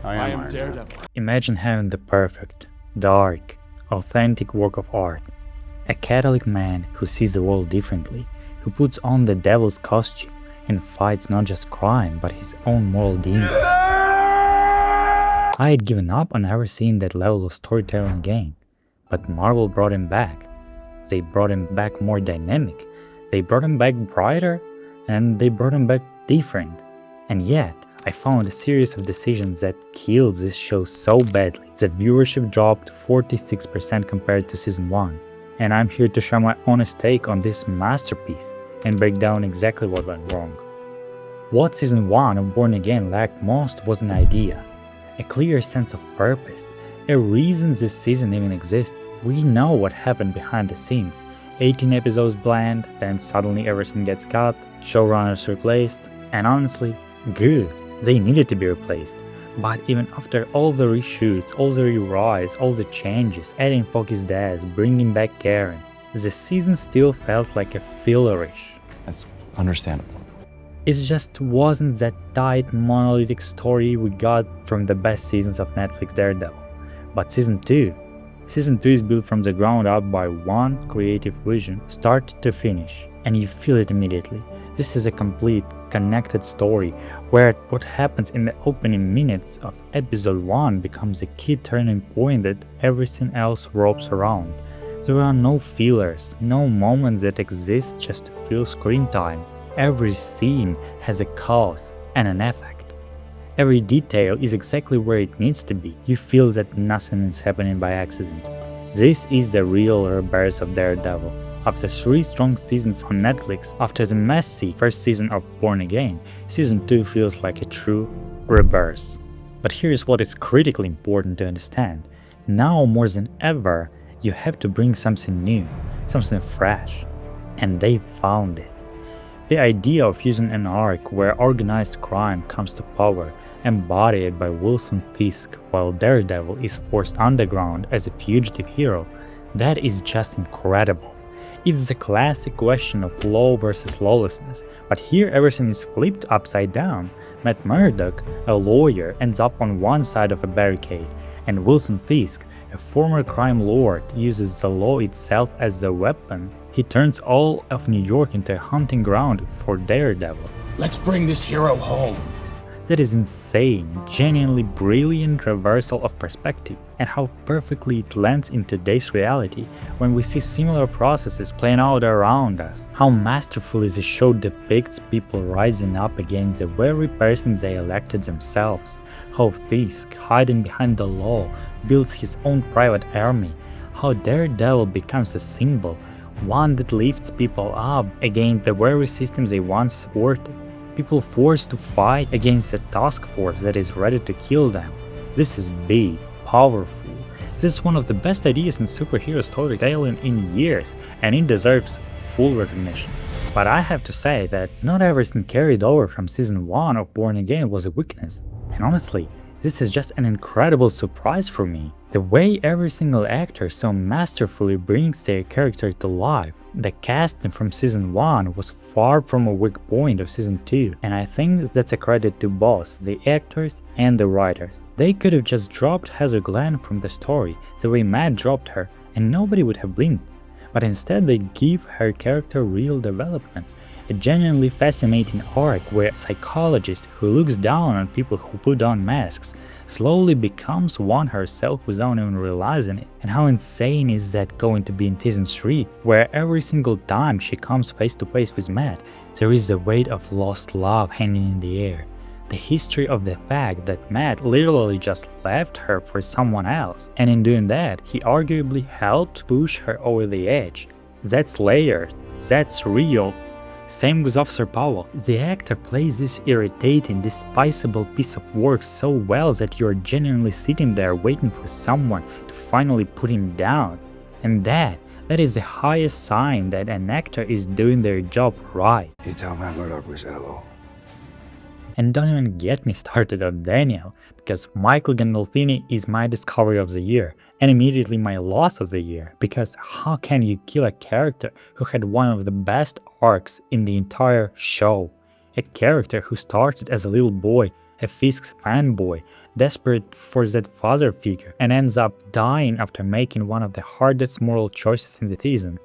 I am Daredevil. Imagine having the perfect, dark, authentic work of art. A Catholic man who sees the world differently, who puts on the devil's costume and fights not just crime but his own moral demons. I had given up on ever seeing that level of storytelling again, but Marvel brought him back. They brought him back more dynamic, they brought him back brighter, and they brought him back different. And yet, I found a series of decisions that killed this show so badly that viewership dropped 46% compared to season 1. And I'm here to share my honest take on this masterpiece and break down exactly what went wrong. What season 1 of Born Again lacked most was an idea, a clear sense of purpose, a reason this season even exists. We know what happened behind the scenes. 18 episodes planned, then suddenly everything gets cut, showrunners replaced, and honestly, good. They needed to be replaced. But even after all the reshoots, all the rewrites, all the changes, adding Foki's dad, bringing back Karen, the season still felt like a fillerish. That's understandable. It just wasn't that tight, monolithic story we got from the best seasons of Netflix Daredevil. But Season 2 is built from the ground up by one creative vision, start to finish, and you feel it immediately. This is a complete, connected story where what happens in the opening minutes of episode 1 becomes a key turning point that everything else wraps around. There are no fillers, no moments that exist just to fill screen time. Every scene has a cause and an effect. Every detail is exactly where it needs to be. You feel that nothing is happening by accident. This is the real rebirth of Daredevil. After 3 strong seasons on Netflix, after the messy first season of Born Again, Season 2 feels like a true rebirth. But here's what is critically important to understand. Now more than ever, you have to bring something new, something fresh. And they found it. The idea of using an arc where organized crime comes to power, embodied by Wilson Fisk while Daredevil is forced underground as a fugitive hero, that is just incredible. It's the classic question of law versus lawlessness, but here everything is flipped upside down. Matt Murdock, a lawyer, ends up on one side of a barricade, and Wilson Fisk, a former crime lord, uses the law itself as a weapon. He turns all of New York into a hunting ground for Daredevil. Let's bring this hero home. That is insane, genuinely brilliant reversal of perspective, and how perfectly it lands in today's reality when we see similar processes playing out around us. How masterfully the show depicts people rising up against the very person they elected themselves. How Fisk, hiding behind the law, builds his own private army. How Daredevil becomes a symbol, one that lifts people up against the very systems they once supported. People forced to fight against a task force that is ready to kill them. This is big, powerful. This is one of the best ideas in superhero storytelling in years, and it deserves full recognition. But I have to say that not everything carried over from season 1 of Born Again was a weakness. And honestly, this is just an incredible surprise for me. The way every single actor so masterfully brings their character to life. The casting from season 1 was far from a weak point of season 2, and I think that's a credit to both the actors and the writers. They could have just dropped Heather Glenn from the story the way Matt dropped her, and nobody would have blinked. But instead they give her character real development. A genuinely fascinating arc where a psychologist who looks down on people who put on masks slowly becomes one herself without even realizing it. And how insane is that going to be in season 3, where every single time she comes face to face with Matt, there is the weight of lost love hanging in the air. The history of the fact that Matt literally just left her for someone else, and in doing that, he arguably helped push her over the edge. That's layered, that's real. Same with Officer Powell. The actor plays this irritating, despicable piece of work so well that you're genuinely sitting there waiting for someone to finally put him down. And that is the highest sign that an actor is doing their job right. You tell Matt Murdock we said hello. And don't even get me started on Daniel, because Michael Gandolfini is my discovery of the year, and immediately my loss of the year, because how can you kill a character who had one of the best arcs in the entire show? A character who started as a little boy a Fisk's fanboy, desperate for that father figure, and ends up dying after making one of the hardest moral choices in the season,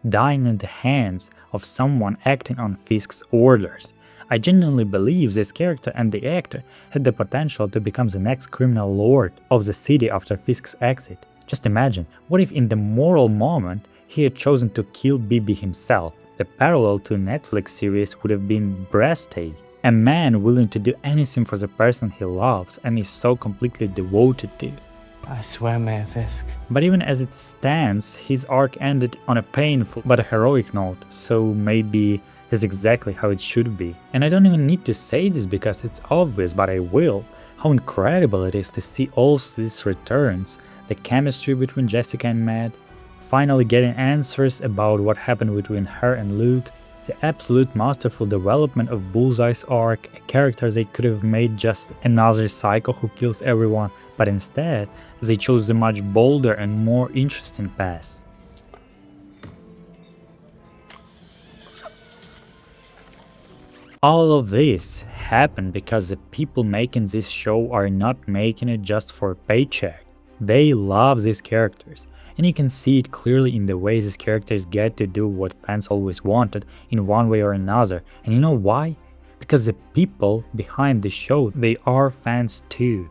dying in the hands of someone acting on Fisk's orders. I genuinely believe this character and the actor had the potential to become the next criminal lord of the city after Fisk's exit. Just imagine, what if in the moral moment he had chosen to kill Bibi himself? The parallel to a Netflix series would have been breathtaking. A man willing to do anything for the person he loves and is so completely devoted to. I swear, Mayor Fisk. But even as it stands, his arc ended on a painful but a heroic note, so maybe that's exactly how it should be. And I don't even need to say this because it's obvious, but I will. How incredible it is to see all these returns, the chemistry between Jessica and Matt, finally getting answers about what happened between her and Luke, the absolute masterful development of Bullseye's arc, a character they could have made just another psycho who kills everyone, but instead they chose a much bolder and more interesting path. All of this happened because the people making this show are not making it just for a paycheck. They love these characters, and you can see it clearly in the way these characters get to do what fans always wanted in one way or another. And you know why? Because the people behind the show, they are fans too.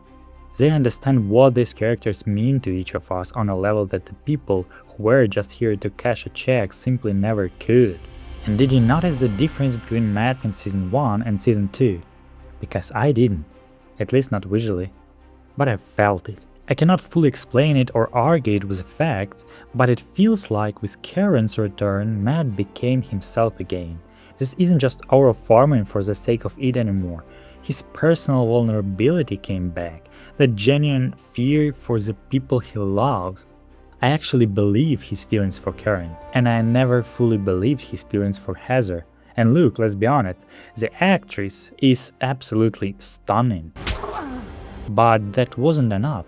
They understand what these characters mean to each of us on a level that the people who were just here to cash a check simply never could. And did you notice the difference between Matt in Season 1 and Season 2? Because I didn't, at least not visually, but I felt it. I cannot fully explain it or argue it with facts, but it feels like with Karen's return, Matt became himself again. This isn't just our farming for the sake of it anymore. His personal vulnerability came back, the genuine fear for the people he loves. I actually believe his feelings for Karen, and I never fully believed his feelings for Heather. And look, let's be honest, the actress is absolutely stunning. But that wasn't enough.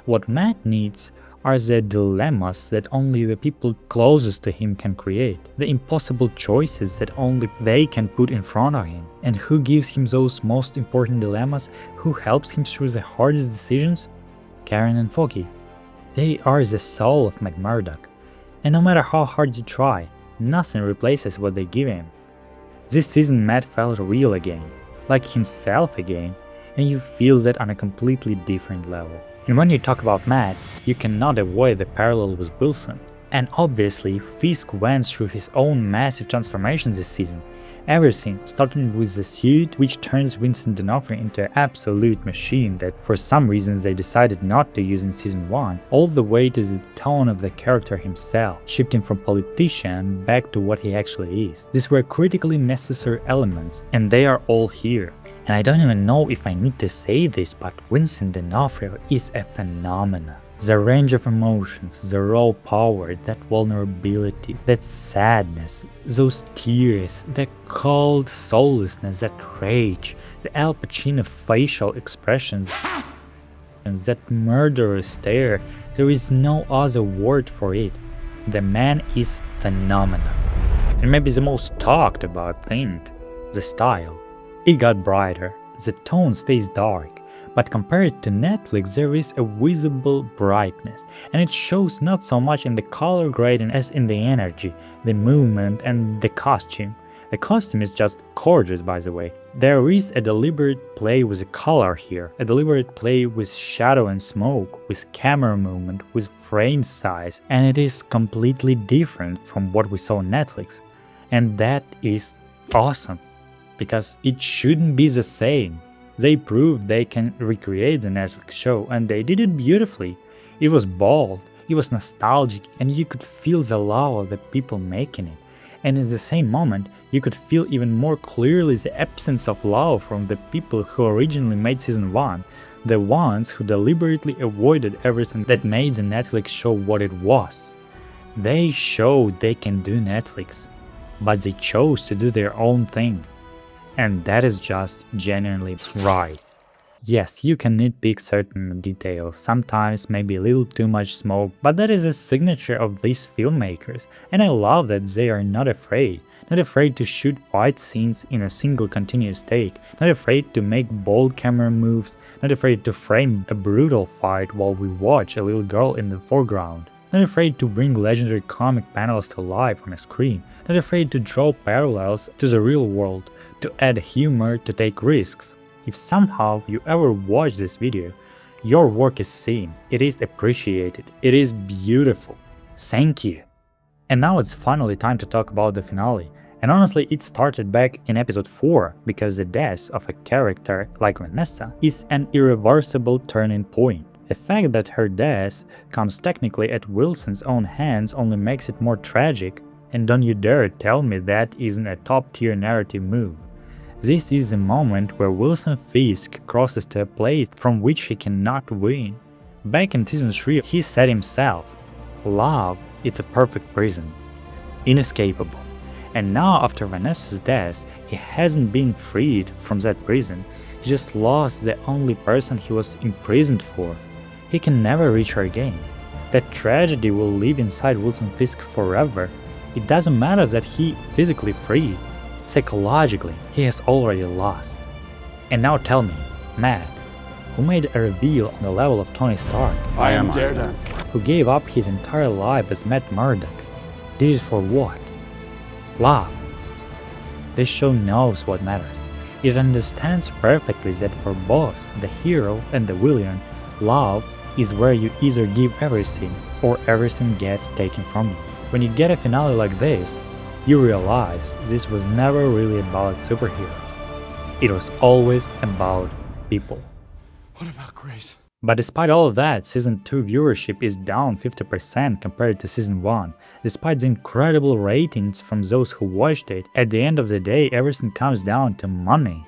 What Matt needs are the dilemmas that only the people closest to him can create, the impossible choices that only they can put in front of him. And who gives him those most important dilemmas? Who helps him through the hardest decisions? Karen and Foggy. They are the soul of McMurdoch, and no matter how hard you try, nothing replaces what they give him. This season Matt felt real again, like himself again, and you feel that on a completely different level. And when you talk about Matt, you cannot avoid the parallel with Wilson. And obviously, Fisk went through his own massive transformations this season. Everything, starting with the suit, which turns Vincent D'Onofrio into an absolute machine that for some reasons they decided not to use in Season 1, all the way to the tone of the character himself, shifting from politician back to what he actually is. These were critically necessary elements, and they are all here. And I don't even know if I need to say this, but Vincent D'Onofrio is a phenomenon. The range of emotions, the raw power, that vulnerability, that sadness, those tears, the cold soullessness, that rage, the Al Pacino facial expressions, and that murderous stare, there is no other word for it. The man is phenomenal. And maybe the most talked about thing, the style. It got brighter, the tone stays dark. But compared to Netflix, there is a visible brightness, and it shows not so much in the color grading as in the energy, the movement, and the costume. The costume is just gorgeous, by the way. There is a deliberate play with the color here, a deliberate play with shadow and smoke, with camera movement, with frame size, and it is completely different from what we saw on Netflix. And that is awesome, because it shouldn't be the same. They proved they can recreate the Netflix show, and they did it beautifully. It was bold, it was nostalgic, and you could feel the love of the people making it. And in the same moment, you could feel even more clearly the absence of love from the people who originally made Season 1, the ones who deliberately avoided everything that made the Netflix show what it was. They showed they can do Netflix, but they chose to do their own thing. And that is just genuinely right. Yes, you can nitpick certain details, sometimes maybe a little too much smoke, but that is a signature of these filmmakers, and I love that they are not afraid to shoot fight scenes in a single continuous take, not afraid to make bold camera moves, not afraid to frame a brutal fight while we watch a little girl in the foreground, not afraid to bring legendary comic panels to life on a screen, not afraid to draw parallels to the real world, to add humor, to take risks. If somehow you ever watch this video, your work is seen, it is appreciated, it is beautiful. Thank you. And now it's finally time to talk about the finale. And honestly, it started back in episode 4, because the death of a character like Vanessa is an irreversible turning point. The fact that her death comes technically at Wilson's own hands only makes it more tragic, and don't you dare tell me that isn't a top-tier narrative move. This is a moment where Wilson Fisk crosses to a place from which he cannot win. Back in season 3, he said himself, "Love, it's a perfect prison, inescapable." And now after Vanessa's death, he hasn't been freed from that prison, he just lost the only person he was imprisoned for. He can never reach her again. That tragedy will live inside Wilson Fisk forever. It doesn't matter that he physically freed. Psychologically, he has already lost. And now tell me, Matt, who made a reveal on the level of Tony Stark, I am Daredevil. who gave up his entire life as Matt Murdock, did it for what? Love. This show knows what matters. It understands perfectly that for both the hero and the villain, love is where you either give everything or everything gets taken from you. When you get a finale like this, you realize this was never really about superheroes. It was always about people. What about Grace? But despite all of that, Season 2 viewership is down 50% compared to Season 1. Despite the incredible ratings from those who watched it, at the end of the day everything comes down to money.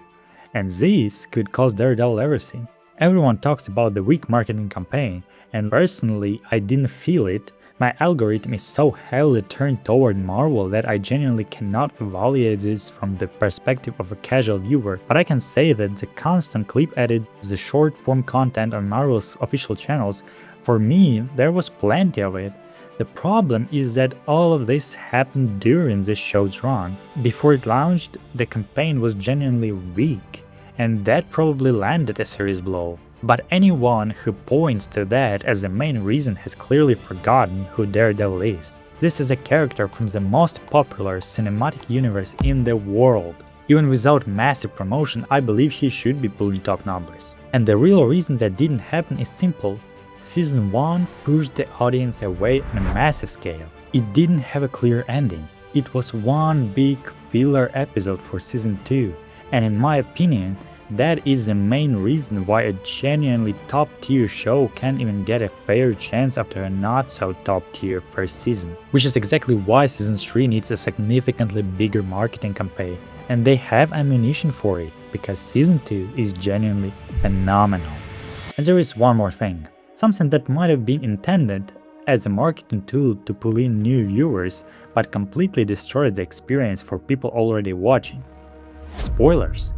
And this could cost Daredevil everything. Everyone talks about the weak marketing campaign, and personally I didn't feel it. My algorithm is so heavily turned toward Marvel that I genuinely cannot evaluate this from the perspective of a casual viewer, but I can say that the constant clip edits, the short-form content on Marvel's official channels, for me, there was plenty of it. The problem is that all of this happened during the show's run. Before it launched, the campaign was genuinely weak, and that probably landed a serious blow. But anyone who points to that as the main reason has clearly forgotten who Daredevil is. This is a character from the most popular cinematic universe in the world. Even without massive promotion, I believe he should be pulling top numbers. And the real reason that didn't happen is simple. Season 1 pushed the audience away on a massive scale. It didn't have a clear ending. It was one big filler episode for Season 2, and in my opinion, that is the main reason why a genuinely top-tier show can't even get a fair chance after a not-so-top-tier first season. Which is exactly why Season 3 needs a significantly bigger marketing campaign, and they have ammunition for it, because Season 2 is genuinely phenomenal. And there is one more thing, something that might have been intended as a marketing tool to pull in new viewers, but completely destroyed the experience for people already watching. Spoilers.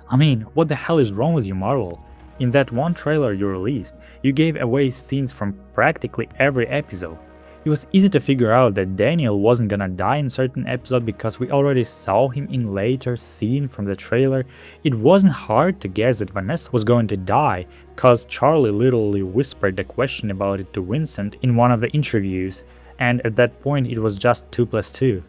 I mean, what the hell is wrong with you, Marvel? In that one trailer you released, you gave away scenes from practically every episode. It was easy to figure out that Daniel wasn't gonna die in certain episode because we already saw him in later scene from the trailer. It wasn't hard to guess that Vanessa was going to die, cause Charlie literally whispered a question about it to Vincent in one of the interviews, and at that point it was just 2 + 2.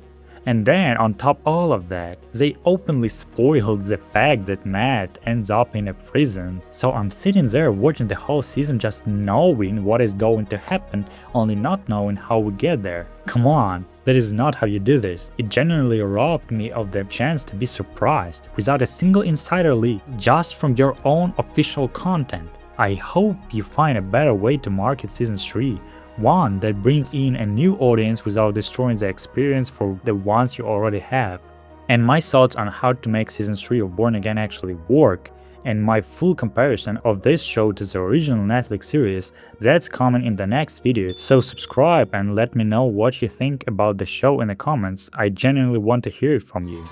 And then, on top of all of that, they openly spoiled the fact that Matt ends up in a prison. So I'm sitting there watching the whole season just knowing what is going to happen, only not knowing how we get there. Come on, that is not how you do this. It genuinely robbed me of the chance to be surprised, without a single insider leak, just from your own official content. I hope you find a better way to market Season 3. One that brings in a new audience without destroying the experience for the ones you already have. And my thoughts on how to make Season 3 of Born Again actually work, and my full comparison of this show to the original Netflix series, that's coming in the next video. So subscribe and let me know what you think about the show in the comments. I genuinely want to hear it from you.